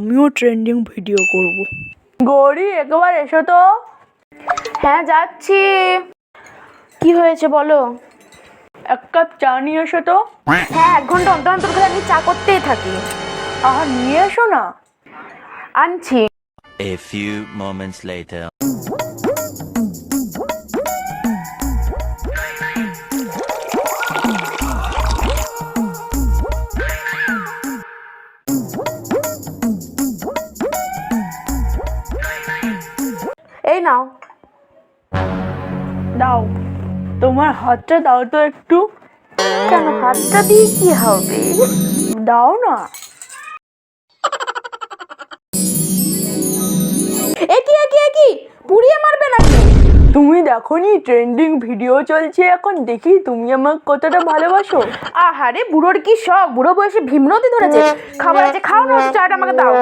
আমিও trending video করব। গৌরী একবার এসো তো। হ্যাঁ যাচ্ছি। কি হয়েছে বলো? এক কাপ চা নিয়ে এসো তো। হ্যাঁ 1 ঘন্টা অন্তর অন্তর করে আমি চা করতেই থাকি। আহা নিয়ে এসো না। আনছি। A few moments later. এই নাও। দাও, তোমার হাতটা দাও তো একটু। কেন হাতটা দিয়ে কি হবে? দাও না। একই পুড়িয়ে মারবে নাকি? তুমি দেখোনি ট্রেন্ডিং ভিডিও চলছে এখন, দেখি তুমি আমার কতটা ভালোবাসো। আহারে বুড়োর কি শখ, বুড়ো বয়সে ভীমরতি ধরেছে। খাবার আছে খাও না, চাটা আমাকে দাও।